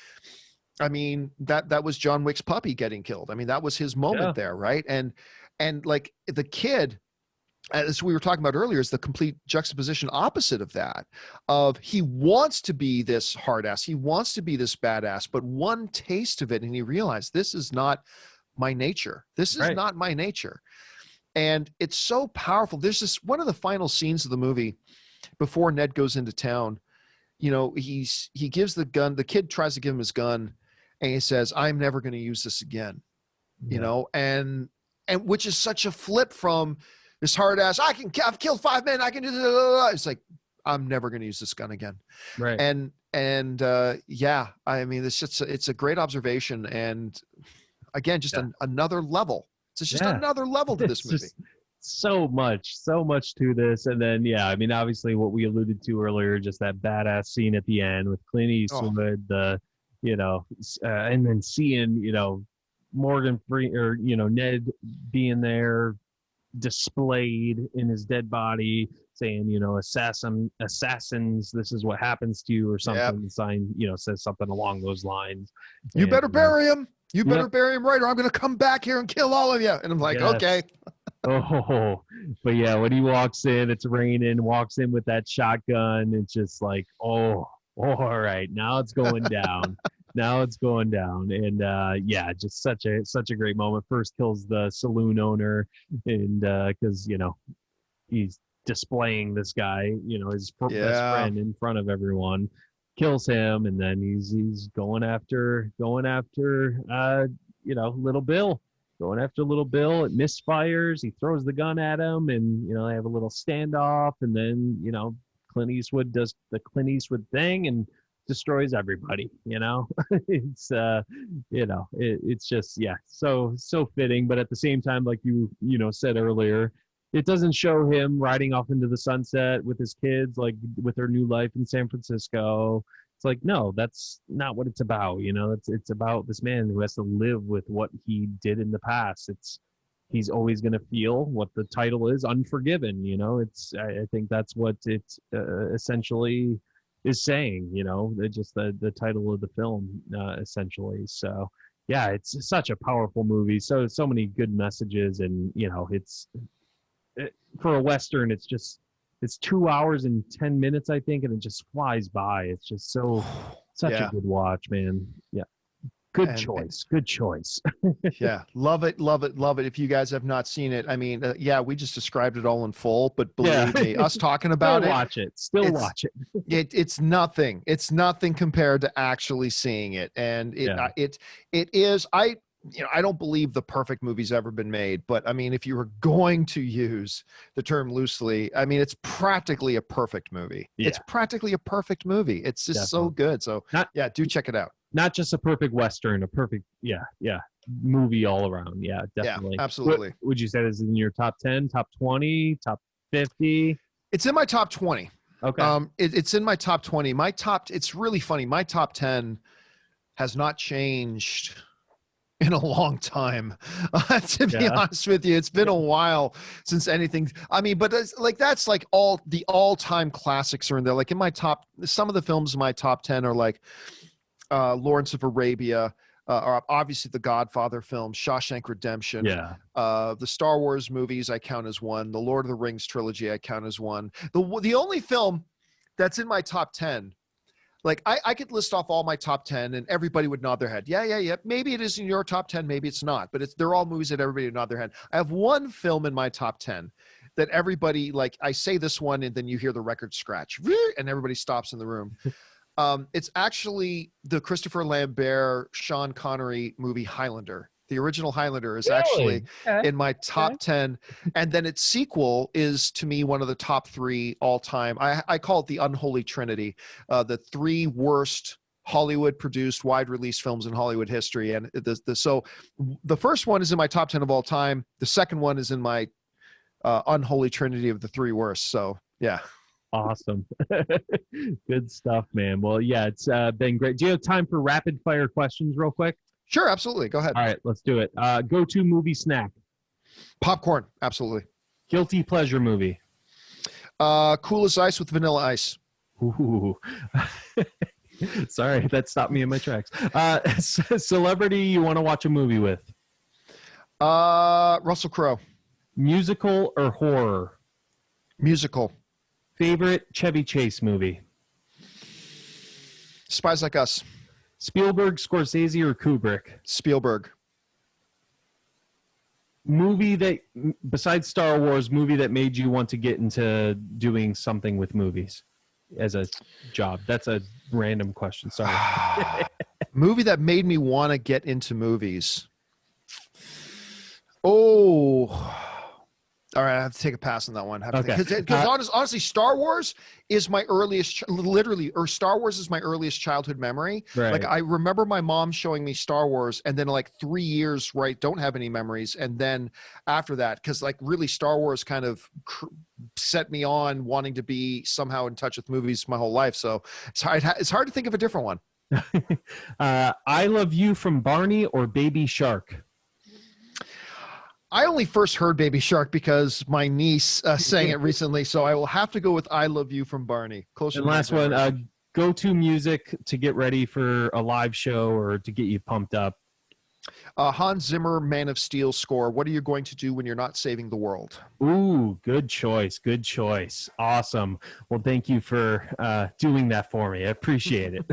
I mean, that was John Wick's puppy getting killed. I mean, that was his moment there, right? And like the kid, as we were talking about earlier, is the complete juxtaposition opposite of that. Of he wants to be this hard ass, he wants to be this badass, but one taste of it, and he realized, this is not my nature. This is not my nature. And it's so powerful. There's this one of the final scenes of the movie before Ned goes into town. You know, he gives the gun. The kid tries to give him his gun, and he says, "I'm never going to use this again." You know, and which is such a flip from this hard ass, I've killed 5 men, I can do this. It's like, I'm never going to use this gun again. Right. And yeah, I mean, it's a great observation. And again, just another level. It's just another level to this movie. So much to this. And then, I mean, obviously what we alluded to earlier, just that badass scene at the end with Clint Eastwood, and then seeing, Morgan Ned being there, displayed in his dead body, saying, assassins, this is what happens to you, or something. The sign, says something along those lines. You better bury him. You better bury him right, or I'm going to come back here and kill all of you. And I'm like, okay. Oh, but when he walks in, it's raining, walks in with that shotgun. It's just like, all right, now it's going down. Now it's going down. And just such a great moment. First kills the saloon owner, and because he's displaying this guy, his best friend in front of everyone, kills him, and then he's going after little Bill. Going after little Bill, it misfires. He throws the gun at him, and they have a little standoff, and then Clint Eastwood does the Clint Eastwood thing and destroys everybody. It's it's just so fitting. But at the same time, like you said earlier, it doesn't show him riding off into the sunset with his kids, like with their new life in San Francisco. It's like, no, that's not what it's about. It's about this man who has to live with what he did in the past. He's always going to feel what the title is, Unforgiven. I think that's what it essentially is saying. Just the title of the film, essentially. So it's such a powerful movie. So many good messages, and for a Western, it's 2 hours and 10 minutes, I think, and it just flies by. It's just such a good watch, man. Yeah. Good choice. Yeah. Love it. If you guys have not seen it, I mean, we just described it all in full, but believe me, us talking about watch it. Watch it. It's nothing. It's nothing compared to actually seeing it. And it is, I don't believe the perfect movie's ever been made, but I mean, if you were going to use the term loosely, I mean, it's practically a perfect movie. Yeah. It's practically a perfect movie. It's just so good. So do check it out. Not just a perfect Western, a perfect, movie all around. Yeah, definitely. Yeah, absolutely. What would you say is in your top 10, top 20, top 50? It's in my top 20. Okay. It's in my top 20. It's really funny. My top 10 has not changed in a long time. To be honest with you, it's been a while since anything. I mean, but that's like all the all-time classics are in there. Like in my top, some of the films in my top 10 are like Lawrence of Arabia, or obviously the Godfather films, Shawshank Redemption. Yeah. The Star Wars movies I count as one. The Lord of the Rings trilogy I count as one. The only film that's in my top 10. Like I could list off all my top 10 and everybody would nod their head. Yeah. Maybe it is in your top 10. Maybe it's not, but they're all movies that everybody would nod their head. I have one film in my top 10 that everybody, like, I say this one and then you hear the record scratch and everybody stops in the room. It's actually the Christopher Lambert, Sean Connery movie Highlander. The original Highlander is actually in my top 10. And then its sequel is, to me, one of the top 3 all time. I call it the unholy trinity. The 3 worst Hollywood produced wide release films in Hollywood history. And so the first one is in my top 10 of all time. The second one is in my unholy trinity of the three worst. So yeah. Awesome. Good stuff, man. Well, yeah, it's been great. Do you have time for rapid fire questions real quick? Sure. Absolutely. Go ahead. All right, let's do it. Go-to movie snack. Popcorn. Absolutely. Guilty pleasure movie. Cool as ice with vanilla ice. Ooh. Sorry, that stopped me in my tracks. Celebrity you want to watch a movie with? Russell Crowe. Musical or horror? Musical. Favorite Chevy Chase movie? Spies Like Us. Spielberg, Scorsese, or Kubrick? Spielberg. Movie that, besides Star Wars, movie that made you want to get into doing something with movies as a job? That's a random question. Sorry. Movie that made me want to get into movies. Oh, all right. I have to take a pass on that one. Okay. Because honestly, Star Wars is my earliest, or Star Wars is my earliest childhood memory. Right. Like I remember my mom showing me Star Wars, and then like 3 years, right, don't have any memories. And then after that, because like really Star Wars kind of set me on wanting to be somehow in touch with movies my whole life. So it's hard to think of a different one. I Love You from Barney or Baby Shark? I only first heard Baby Shark because my niece sang it recently, so I will have to go with I Love You from Barney. Closer. And last one, go-to music to get ready for a live show or to get you pumped up. Hans Zimmer, Man of Steel score. What are you going to do when you're not saving the world? Ooh, good choice. Good choice. Awesome. Well, thank you for doing that for me. I appreciate it.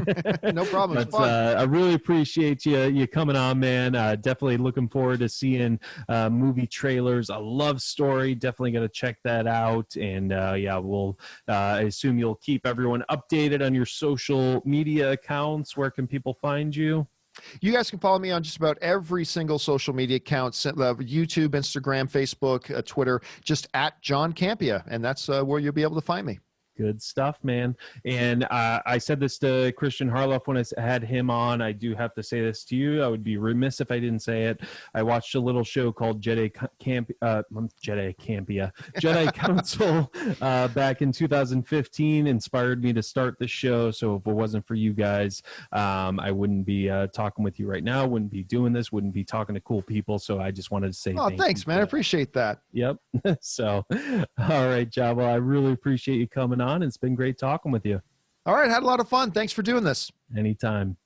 No problem. It's But, fun. I really appreciate you coming on, man. Definitely looking forward to seeing movie trailers. A love story. Definitely going to check that out. And yeah, we'll I assume you'll keep everyone updated on your social media accounts. Where can people find you? You guys can follow me on just about every single social media account, YouTube, Instagram, Facebook, Twitter, just at John Campea. And that's where you'll be able to find me. Good stuff, man. And I said this to Christian Harloff when I had him on. I do have to say this to you. I would be remiss if I didn't say it. I watched a little show called Jedi Council back in 2015. Inspired me to start the show. So if it wasn't for you guys, I wouldn't be talking with you right now. Wouldn't be doing this. Wouldn't be talking to cool people. So I just wanted to say thanks, man. I appreciate that. Yep. So, all right, John. Well, I really appreciate you coming on. It's been great talking with you. All right. Had a lot of fun. Thanks for doing this. Anytime.